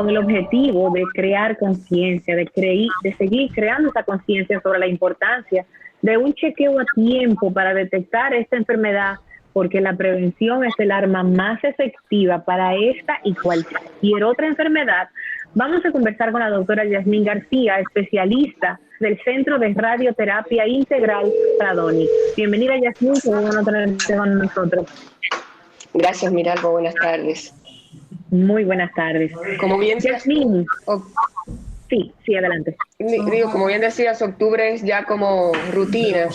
con el objetivo de crear conciencia, de seguir creando esa conciencia sobre la importancia de un chequeo a tiempo para detectar esta enfermedad, porque la prevención es el arma más efectiva para esta y cualquier otra enfermedad. Vamos a conversar con la doctora Yasmín García, especialista del Centro de Radioterapia Integral Pradoni. Bienvenida, Yasmín, que bueno tenerte con nosotros. Gracias, Miralba, buenas tardes. Muy buenas tardes. Como bien decías, Yasmín. Sí, adelante. Digo, como bien decías, octubre es ya como rutina,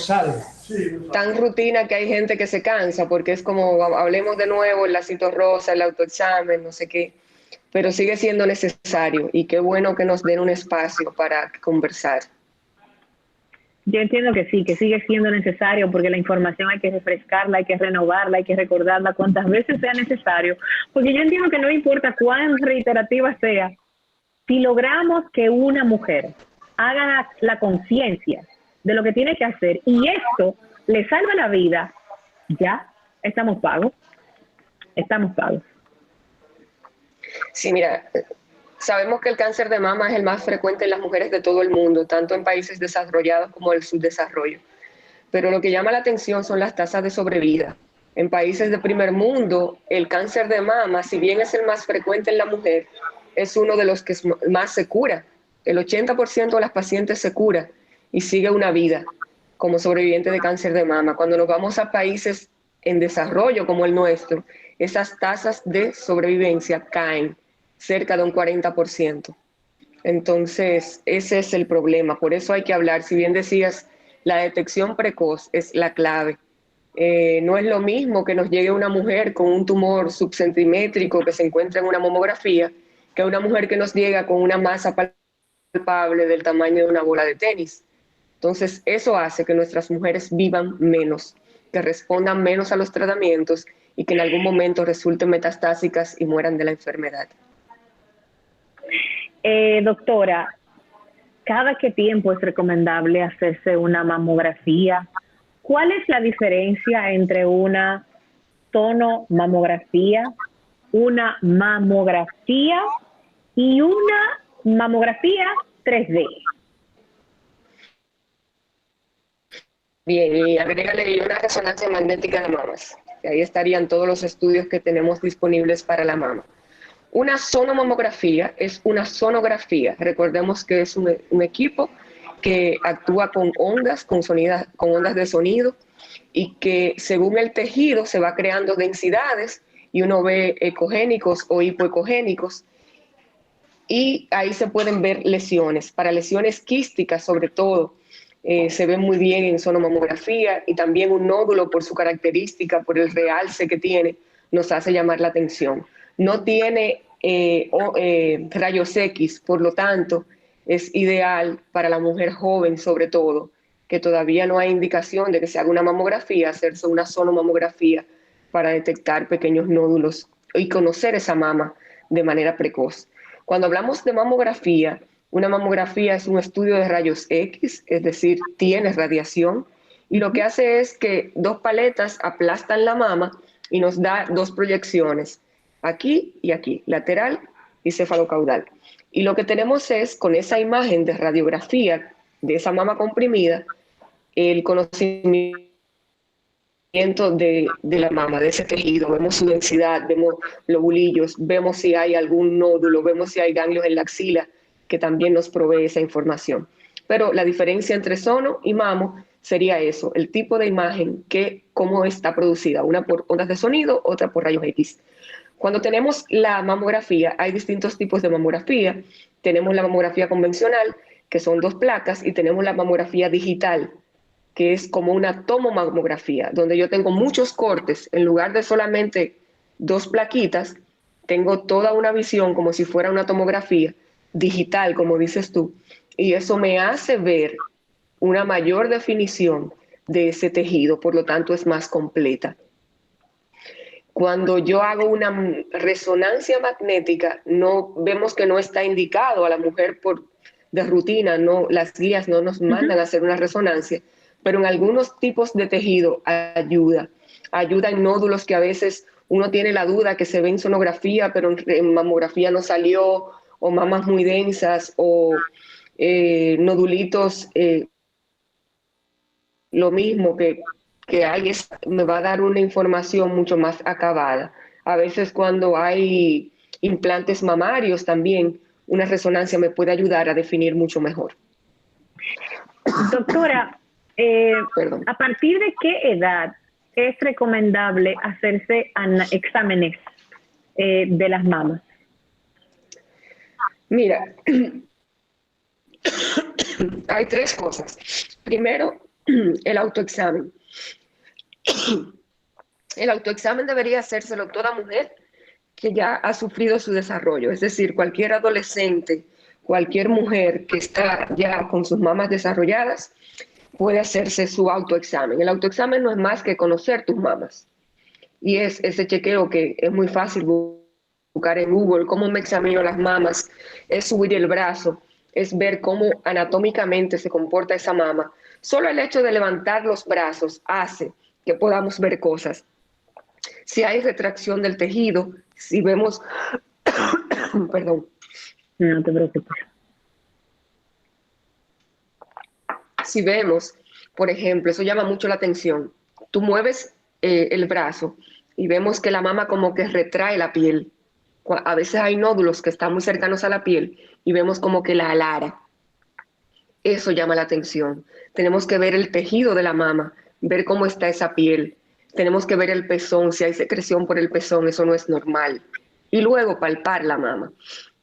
tan rutina que hay gente que se cansa, porque es como, hablemos de nuevo, el lacito rosa, el autoexamen, no sé qué, pero sigue siendo necesario y qué bueno que nos den un espacio para conversar. Yo entiendo que sí, que sigue siendo necesario porque la información hay que refrescarla, hay que renovarla, hay que recordarla cuantas veces sea necesario, porque yo entiendo que no importa cuán reiterativa sea, si logramos que una mujer haga la conciencia de lo que tiene que hacer y esto le salva la vida, ya estamos pagos. Estamos pagos. Sí, mira, sabemos que el cáncer de mama es el más frecuente en las mujeres de todo el mundo, tanto en países desarrollados como en el subdesarrollo. Pero lo que llama la atención son las tasas de sobrevida. En países de primer mundo, el cáncer de mama, si bien es el más frecuente en la mujer, es uno de los que más se cura. El 80% de las pacientes se cura y sigue una vida como sobreviviente de cáncer de mama. Cuando nos vamos a países en desarrollo como el nuestro, esas tasas de sobrevivencia caen cerca de un 40%. Entonces, ese es el problema. Por eso hay que hablar. Si bien decías, la detección precoz es la clave. No es lo mismo que nos llegue una mujer con un tumor subcentimétrico que se encuentra en una mamografía que una mujer que nos llega con una masa palpable del tamaño de una bola de tenis. Entonces, eso hace que nuestras mujeres vivan menos, que respondan menos a los tratamientos y que en algún momento resulten metastásicas y mueran de la enfermedad. Doctora, ¿cada qué tiempo es recomendable hacerse una mamografía? ¿Cuál es la diferencia entre una tonomamografía, una mamografía y una mamografía 3D? Bien, y agrégale una resonancia magnética de mamas. Ahí estarían todos los estudios que tenemos disponibles para la mama. Una sonomamografía es una sonografía. Recordemos que es un equipo que actúa con ondas, con ondas de sonido, y que según el tejido se va creando densidades y uno ve ecogénicos o hipoecogénicos, y ahí se pueden ver lesiones. Para lesiones quísticas, sobre todo, se ve muy bien en sonomamografía, y también un nódulo, por su característica, por el realce que tiene, nos hace llamar la atención. No tiene rayos X, por lo tanto, es ideal para la mujer joven, sobre todo, que todavía no hay indicación de que se haga una mamografía, hacerse una sonomamografía para detectar pequeños nódulos y conocer esa mama de manera precoz. Cuando hablamos de mamografía, una mamografía es un estudio de rayos X, es decir, tiene radiación, y lo que hace es que dos paletas aplastan la mama y nos da dos proyecciones, aquí y aquí, lateral y cefalocaudal. Y lo que tenemos es, con esa imagen de radiografía de esa mama comprimida, el conocimiento de la mama, de ese tejido. Vemos su densidad, vemos lobulillos, vemos si hay algún nódulo, vemos si hay ganglios en la axila, que también nos provee esa información. Pero la diferencia entre sono y mamo sería eso, el tipo de imagen, cómo está producida, una por ondas de sonido, otra por rayos X. Cuando tenemos la mamografía, hay distintos tipos de mamografía. Tenemos la mamografía convencional, que son dos placas, y tenemos la mamografía digital, que es como una tomomamografía, donde yo tengo muchos cortes, en lugar de solamente dos plaquitas, tengo toda una visión como si fuera una tomografía digital, como dices tú, y eso me hace ver una mayor definición de ese tejido, por lo tanto es más completa. Cuando yo hago una resonancia magnética, no vemos que no está indicado a la mujer de rutina, no, las guías no nos mandan a hacer una resonancia, pero en algunos tipos de tejido ayuda en nódulos que a veces uno tiene la duda que se ve en sonografía, pero en mamografía no salió, o mamas muy densas o nodulitos, lo mismo que hay, me va a dar una información mucho más acabada. A veces cuando hay implantes mamarios también, una resonancia me puede ayudar a definir mucho mejor. Doctora, Perdón. ¿a partir de qué edad es recomendable hacerse exámenes de las mamas? Mira, hay tres cosas. Primero, el autoexamen. El autoexamen debería hacérselo toda mujer que ya ha sufrido su desarrollo, es decir, cualquier adolescente, cualquier mujer que está ya con sus mamas desarrolladas, puede hacerse su autoexamen. El autoexamen no es más que conocer tus mamas. Y es ese chequeo que es muy fácil buscar en Google, cómo me examino las mamas, es subir el brazo, es ver cómo anatómicamente se comporta esa mama. Solo el hecho de levantar los brazos hace que podamos ver cosas. Si hay retracción del tejido, si vemos, perdón. No te preocupes. Si vemos, por ejemplo, eso llama mucho la atención. Tú mueves el brazo y vemos que la mama como que retrae la piel. A veces hay nódulos que están muy cercanos a la piel y vemos como que la alara. Eso llama la atención. Tenemos que ver el tejido de la mama, ver cómo está esa piel. Tenemos que ver el pezón, si hay secreción por el pezón, eso no es normal. Y luego palpar la mama.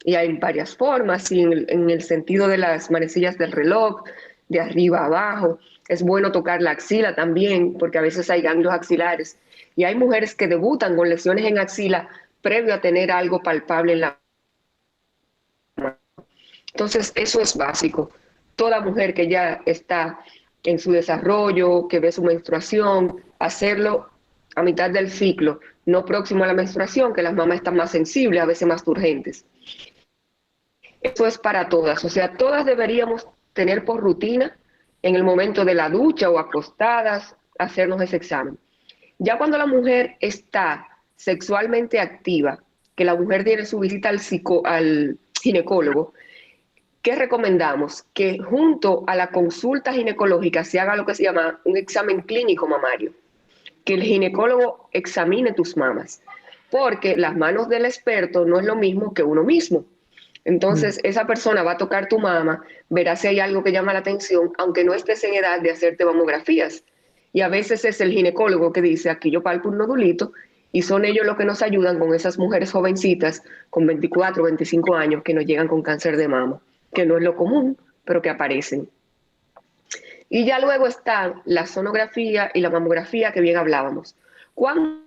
Y hay varias formas, y en el sentido de las manecillas del reloj, de arriba a abajo. Es bueno tocar la axila también, porque a veces hay ganglios axilares. Y hay mujeres que debutan con lesiones en axila previo a tener algo palpable en la mama. Entonces, eso es básico. Toda mujer que ya está en su desarrollo, que ve su menstruación, hacerlo a mitad del ciclo, no próximo a la menstruación, que las mamás están más sensibles, a veces más urgentes. Eso es para todas, o sea, todas deberíamos tener por rutina en el momento de la ducha o acostadas, hacernos ese examen. Ya cuando la mujer está sexualmente activa, que la mujer tiene su visita al ginecólogo, ¿qué recomendamos? Que junto a la consulta ginecológica se haga lo que se llama un examen clínico mamario, que el ginecólogo examine tus mamas, porque las manos del experto no es lo mismo que uno mismo. Entonces, esa persona va a tocar tu mama, verá si hay algo que llama la atención, aunque no estés en edad de hacerte mamografías. Y a veces es el ginecólogo que dice, aquí yo palpo un nodulito, y son ellos los que nos ayudan con esas mujeres jovencitas con 24, 25 años que nos llegan con cáncer de mama, que no es lo común, pero que aparecen. Y ya luego están la sonografía y la mamografía que bien hablábamos. ¿Cuándo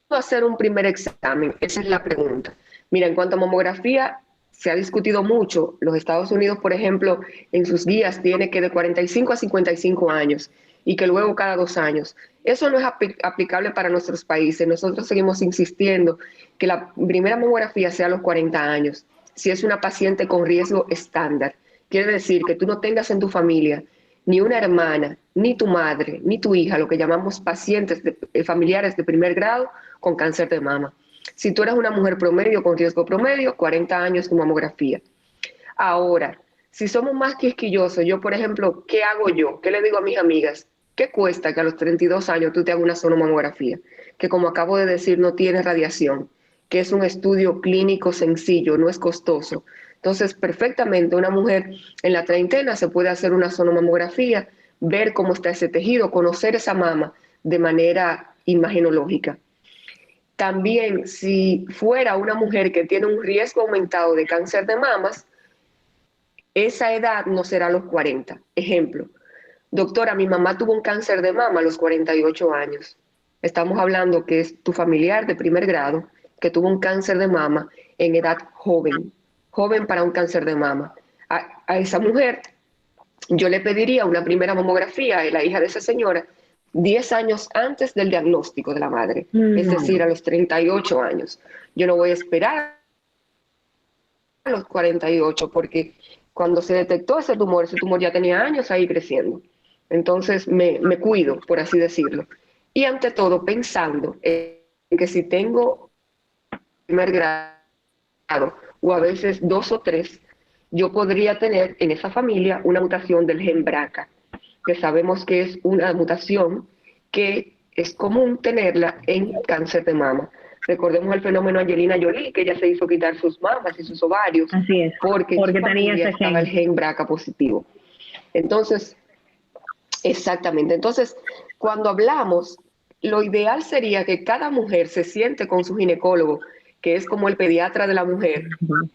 hacer un primer examen? Esa es la pregunta. Mira, en cuanto a mamografía, se ha discutido mucho. Los Estados Unidos, por ejemplo, en sus guías tiene que de 45 a 55 años y que luego cada 2 años. Eso no es aplicable para nuestros países. Nosotros seguimos insistiendo que la primera mamografía sea a los 40 años, si es una paciente con riesgo estándar. Quiere decir que tú no tengas en tu familia ni una hermana, ni tu madre, ni tu hija, lo que llamamos pacientes familiares de primer grado con cáncer de mama. Si tú eres una mujer promedio con riesgo promedio, 40 años tu mamografía. Ahora, si somos más quisquillosos, yo por ejemplo, ¿qué hago yo? ¿Qué le digo a mis amigas? ¿Qué cuesta que a los 32 años tú te hagas una sonomamografía? Que como acabo de decir, no tiene radiación, que es un estudio clínico sencillo, no es costoso. Entonces, perfectamente una mujer en la treintena se puede hacer una sonomamografía, ver cómo está ese tejido, conocer esa mama de manera imagenológica. También, si fuera una mujer que tiene un riesgo aumentado de cáncer de mamas, esa edad no será a los 40. Ejemplo, doctora, mi mamá tuvo un cáncer de mama a los 48 años. Estamos hablando que es tu familiar de primer grado que tuvo un cáncer de mama en edad joven, joven para un cáncer de mama. A esa mujer yo le pediría una primera mamografía a la hija de esa señora 10 años antes del diagnóstico de la madre, es decir, a los 38 años. Yo no voy a esperar a los 48 porque cuando se detectó ese tumor ya tenía años ahí creciendo. Entonces me cuido, por así decirlo. Y ante todo pensando en que si tengo primer grado o a veces 2 o 3, yo podría tener en esa familia una mutación del gen BRCA, que sabemos que es una mutación que es común tenerla en cáncer de mama. Recordemos el fenómeno Angelina Jolie, que ella se hizo quitar sus mamas y sus ovarios, Así es, porque en su porque tenía familia ese estaba el gen. gen BRCA positivo. Entonces, exactamente. Entonces, cuando hablamos, lo ideal sería que cada mujer se siente con su ginecólogo, que es como el pediatra de la mujer,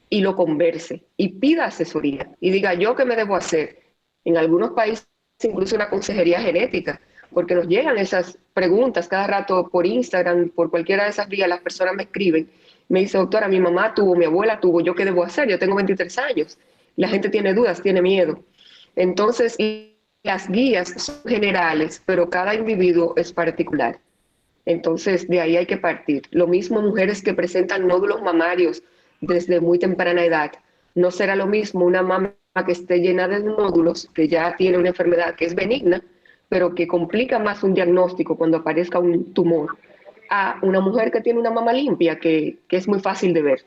y lo converse y pida asesoría y diga yo qué me debo hacer. En algunos países incluso una consejería genética, porque nos llegan esas preguntas cada rato por Instagram, por cualquiera de esas vías, las personas me escriben, me dice, doctora, mi mamá tuvo, mi abuela tuvo, ¿yo qué debo hacer? Yo tengo 23 años. La gente tiene dudas, tiene miedo. Entonces, las guías son generales, pero cada individuo es particular. Entonces, de ahí hay que partir. Lo mismo mujeres que presentan nódulos mamarios desde muy temprana edad. No será lo mismo una mama que esté llena de nódulos, que ya tiene una enfermedad que es benigna, pero que complica más un diagnóstico cuando aparezca un tumor, a una mujer que tiene una mama limpia, que es muy fácil de ver.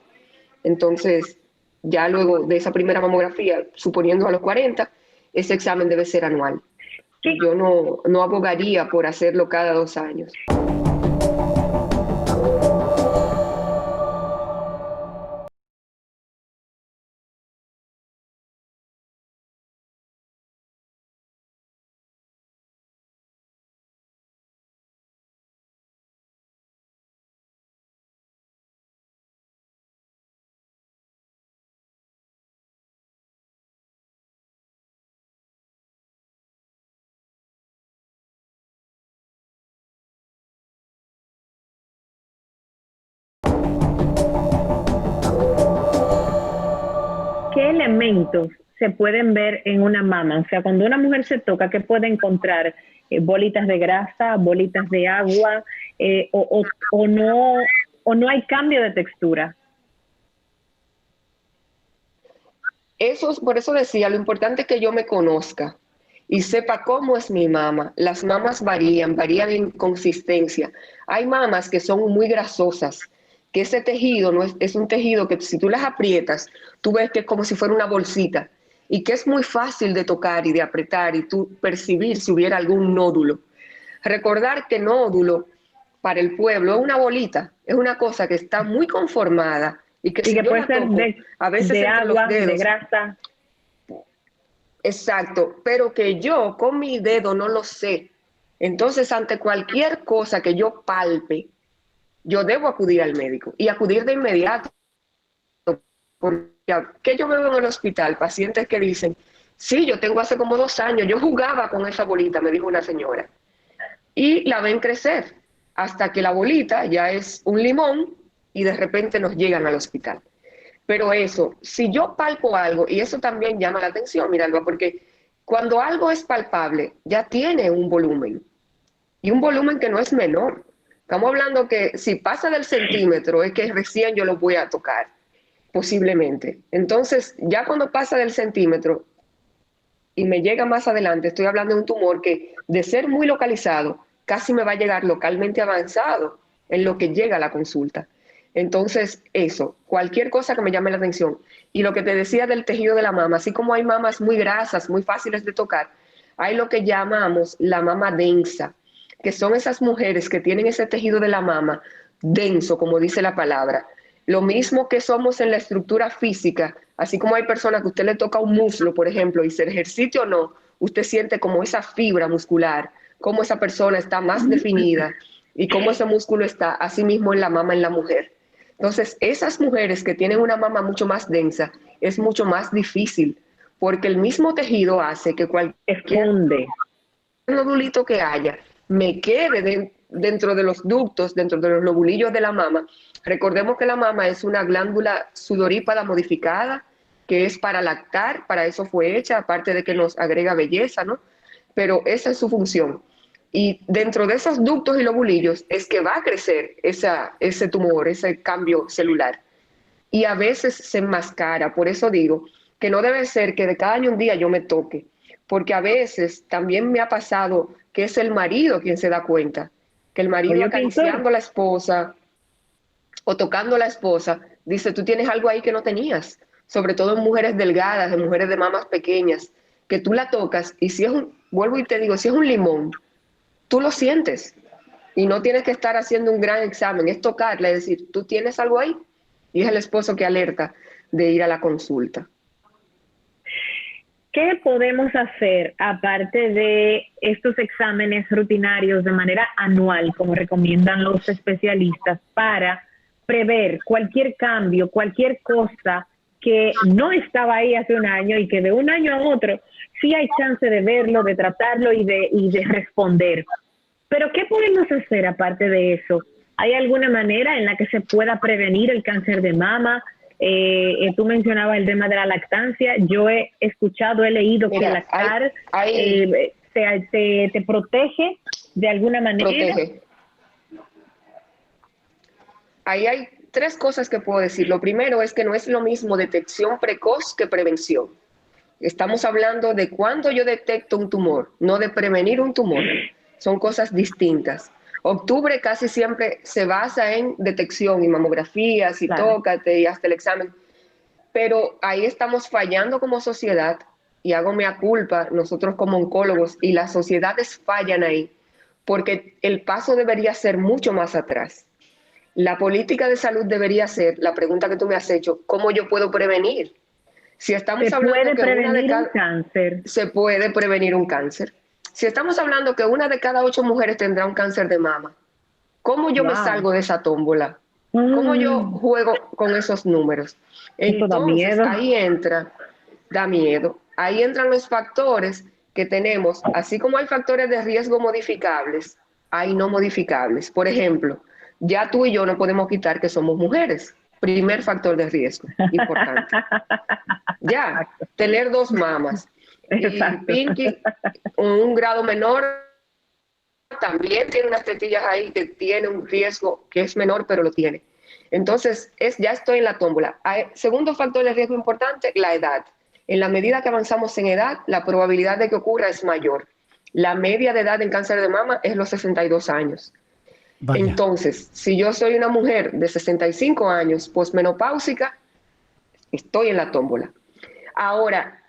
Entonces, ya luego de esa primera mamografía, suponiendo a los 40, ese examen debe ser anual. Yo no abogaría por hacerlo cada 2 años. ¿Qué elementos se pueden ver en una mama? O sea, cuando una mujer se toca, ¿qué puede encontrar? Bolitas de grasa, bolitas de agua, o no hay cambio de textura. Por eso decía, lo importante es que yo me conozca y sepa cómo es mi mama. Las mamas varían en consistencia. Hay mamas que son muy grasosas, que ese tejido no es un tejido que si tú las aprietas, tú ves que es como si fuera una bolsita y que es muy fácil de tocar y de apretar y tú percibir si hubiera algún nódulo. Recordar que nódulo para el pueblo es una bolita, es una cosa que está muy conformada y que Y si que yo puede la ser toco, a veces de entre los agua, de dedos. grasa. Exacto, pero que yo con mi dedo no lo sé. Entonces, ante cualquier cosa que yo palpe, yo debo acudir al médico y acudir de inmediato. Porque que yo veo en el hospital pacientes que dicen, sí, yo tengo hace como 2 años, yo jugaba con esa bolita, me dijo una señora, y la ven crecer hasta que la bolita ya es un limón y de repente nos llegan al hospital. Pero eso, si yo palpo algo, y eso también llama la atención, Miralba, porque cuando algo es palpable, ya tiene un volumen, y un volumen que no es menor. Estamos hablando que si pasa del centímetro, es que recién yo lo voy a tocar, posiblemente. Entonces, ya cuando pasa del centímetro y me llega más adelante, estoy hablando de un tumor que, de ser muy localizado, casi me va a llegar localmente avanzado en lo que llega a la consulta. Entonces, eso, cualquier cosa que me llame la atención. Y lo que te decía del tejido de la mama, así como hay mamas muy grasas, muy fáciles de tocar, hay lo que llamamos la mama densa, que son esas mujeres que tienen ese tejido de la mama denso, como dice la palabra. Lo mismo que somos en la estructura física, así como hay personas que usted le toca un muslo, por ejemplo, y se ejercite o no, usted siente como esa fibra muscular, cómo esa persona está más definida y cómo ese músculo está así mismo en la mama en la mujer. Entonces, esas mujeres que tienen una mama mucho más densa, es mucho más difícil, porque el mismo tejido hace que cualquier Esconde. nodulito que haya me quede dentro de los ductos, dentro de los lobulillos de la mama. Recordemos que la mama es una glándula sudorípada modificada, que es para lactar, para eso fue hecha, aparte de que nos agrega belleza, ¿no? Pero esa es su función. Y dentro de esos ductos y lobulillos es que va a crecer ese tumor, ese cambio celular. Y a veces se enmascara, por eso digo que no debe ser que de cada año un día yo me toque, porque a veces también me ha pasado que es el marido quien se da cuenta, que el O marido yo pienso, acariciando a la esposa o tocando a la esposa Dice, tú tienes algo ahí que no tenías, sobre todo en mujeres delgadas, en mujeres de mamas pequeñas, que tú la tocas y si es vuelvo y te digo, si es un limón, tú lo sientes y no tienes que estar haciendo un gran examen, es tocarla, es decir, tú tienes algo ahí y es el esposo que alerta de ir a la consulta. ¿Qué podemos hacer aparte de estos exámenes rutinarios de manera anual, como recomiendan los especialistas, para prever cualquier cambio, cualquier cosa que no estaba ahí hace un año y que de un año a otro sí hay chance de verlo, de tratarlo y de responder? Pero ¿qué podemos hacer aparte de eso? ¿Hay alguna manera en la que se pueda prevenir el cáncer de mama? Tú mencionabas el tema de la lactancia. Yo he escuchado, he leído que lactar te protege de alguna manera. Protege. Ahí hay 3 cosas que puedo decir. Lo primero es que no es lo mismo detección precoz que prevención. Estamos hablando de cuando yo detecto un tumor, no de prevenir un tumor. Son cosas distintas. Octubre casi siempre se basa en detección y mamografías y claro, tócate y hasta el examen. Pero ahí estamos fallando como sociedad y hago mea culpa nosotros como oncólogos y las sociedades fallan ahí porque el paso debería ser mucho más atrás. La política de salud debería ser, la pregunta que tú me has hecho, ¿cómo yo puedo prevenir? Si estamos hablando que una de cada, cáncer. Se puede prevenir un cáncer. Si estamos hablando que 1 de cada 8 mujeres tendrá un cáncer de mama, ¿cómo yo me salgo de esa tómbola? ¿Cómo yo juego con esos números? Entonces, ahí da miedo. Ahí entran los factores que tenemos, así como hay factores de riesgo modificables, hay no modificables. Por ejemplo, ya tú y yo no podemos quitar que somos mujeres. Primer factor de riesgo, importante. Ya, tener 2 mamas. Exacto. Y Pinky, un grado menor, también tiene unas tetillas ahí que tiene un riesgo que es menor, pero lo tiene. Entonces, ya estoy en la tómbola. Segundo factor de riesgo importante, la edad. En la medida que avanzamos en edad, la probabilidad de que ocurra es mayor. La media de edad en cáncer de mama es los 62 años. Vaya. Entonces, si yo soy una mujer de 65 años, posmenopáusica, estoy en la tómbola. Ahora,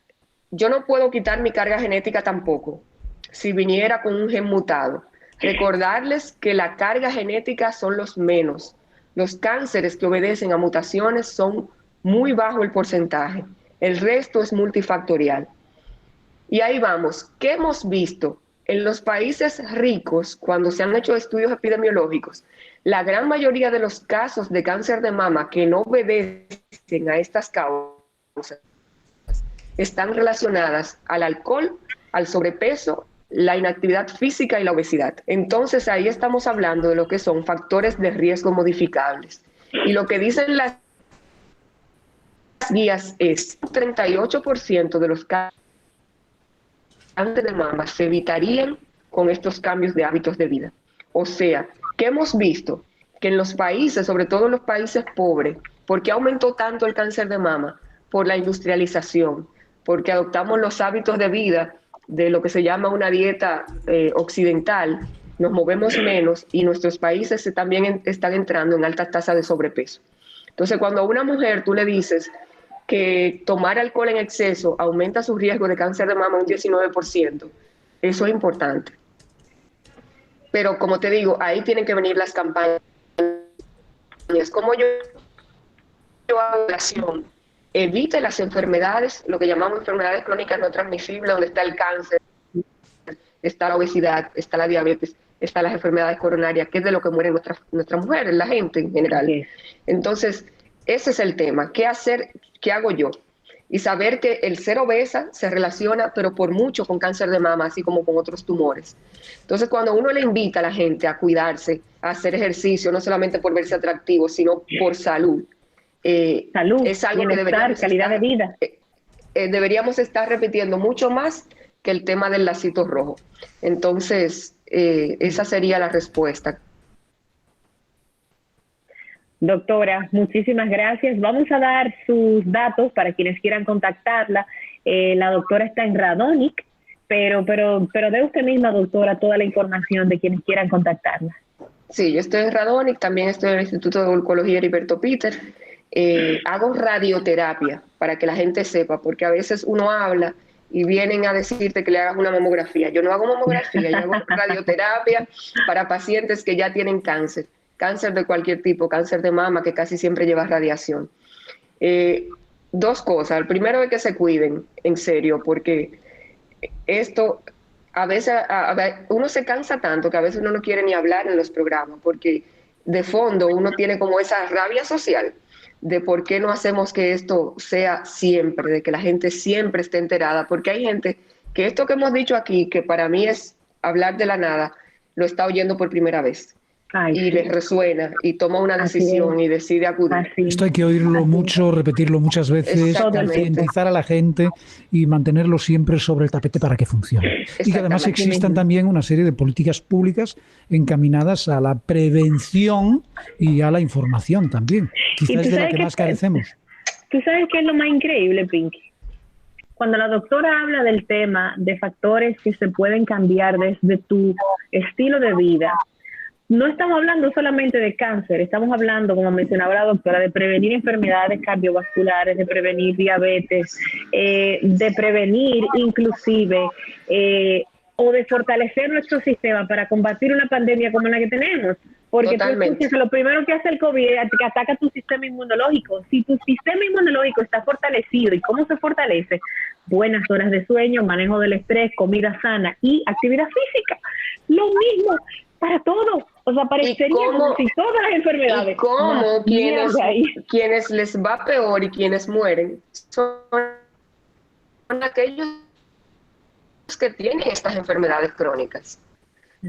yo no puedo quitar mi carga genética tampoco, si viniera con un gen mutado. Recordarles que la carga genética son los menos. Los cánceres que obedecen a mutaciones son muy bajo el porcentaje. El resto es multifactorial. Y ahí vamos. ¿Qué hemos visto? En los países ricos, cuando se han hecho estudios epidemiológicos, la gran mayoría de los casos de cáncer de mama que no obedecen a estas causas están relacionadas al alcohol, al sobrepeso, la inactividad física y la obesidad. Entonces ahí estamos hablando de lo que son factores de riesgo modificables. Y lo que dicen las guías es 38% de los casos de mama se evitarían con estos cambios de hábitos de vida. O sea, que hemos visto que en los países, sobre todo en los países pobres, ¿por qué aumentó tanto el cáncer de mama? Por la industrialización, porque adoptamos los hábitos de vida de lo que se llama una dieta occidental, nos movemos menos y nuestros países también están entrando en altas tasas de sobrepeso. Entonces, cuando a una mujer tú le dices que tomar alcohol en exceso aumenta su riesgo de cáncer de mama un 19%, eso es importante. Pero como te digo, ahí tienen que venir las campañas. Como yo hago oración, evite las enfermedades, lo que llamamos enfermedades crónicas no transmisibles, donde está el cáncer, está la obesidad, está la diabetes, están las enfermedades coronarias, que es de lo que mueren nuestras mujeres, la gente en general. Sí. Entonces, ese es el tema. ¿Qué hacer? ¿Qué hago yo? Y saber que el ser obesa se relaciona, pero por mucho, con cáncer de mama, así como con otros tumores. Entonces, cuando uno le invita a la gente a cuidarse, a hacer ejercicio, no solamente por verse atractivo, sino por salud, salud, es algo que calidad de vida. Deberíamos estar repitiendo mucho más que el tema del lacito rojo. Entonces, esa sería la respuesta. Doctora, muchísimas gracias. Vamos a dar sus datos para quienes quieran contactarla. La doctora está en Radonic, pero dé usted misma, doctora, toda la información de quienes quieran contactarla. Sí, yo estoy en Radonic, también estoy en el Instituto de Oncología Heriberto Peter, hago radioterapia, para que la gente sepa, porque a veces uno habla y vienen a decirte que le hagas una mamografía. Yo no hago mamografía, yo hago radioterapia para pacientes que ya tienen cáncer, cáncer de cualquier tipo, cáncer de mama, que casi siempre lleva radiación. Dos cosas. El primero es que se cuiden, en serio, porque esto a veces uno se cansa tanto que a veces uno no quiere ni hablar en los programas, porque de fondo uno tiene como esa rabia social de por qué no hacemos que esto sea siempre, de que la gente siempre esté enterada, porque hay gente que esto que hemos dicho aquí, que para mí es hablar de la nada, lo está oyendo por primera vez. Ay, Y sí. les resuena y toma una decisión y decide acudir. Así. Esto hay que oírlo mucho, repetirlo muchas veces, Exactamente. concientizar a la gente y mantenerlo siempre sobre el tapete para que funcione. Y que además Exactamente. existan también una serie de políticas públicas encaminadas a la prevención y a la información también. Quizás es de la que más carecemos. ¿Tú sabes qué es lo más increíble, Pinky? Cuando la doctora habla del tema de factores que se pueden cambiar desde tu estilo de vida, no estamos hablando solamente de cáncer, estamos hablando, como mencionaba la doctora, de prevenir enfermedades cardiovasculares, de prevenir diabetes, de prevenir inclusive o de fortalecer nuestro sistema para combatir una pandemia como la que tenemos. Porque tú escuchas, lo primero que hace el COVID es que ataca tu sistema inmunológico. Si tu sistema inmunológico está fortalecido, ¿y cómo se fortalece? Buenas horas de sueño, manejo del estrés, comida sana y actividad física. Lo mismo para todo. O sea, parecería como si todas las enfermedades. Y cómo quienes les va peor y quienes mueren son aquellos que tienen estas enfermedades crónicas.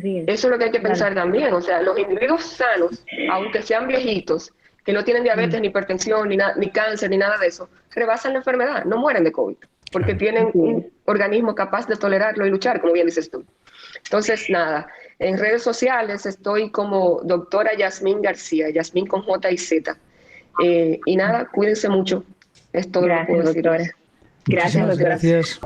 Sí, eso es lo que hay que pensar también. O sea, los individuos sanos, aunque sean viejitos, que no tienen diabetes, ni hipertensión, ni cáncer, ni nada de eso, rebasan la enfermedad, no mueren de COVID, porque tienen un organismo capaz de tolerarlo y luchar, como bien dices tú. Entonces, nada, en redes sociales estoy como doctora Yasmín García, Yasmín con J y Z. Y nada, cuídense mucho. Es todo lo que puedo decir. Gracias, doctora. Gracias.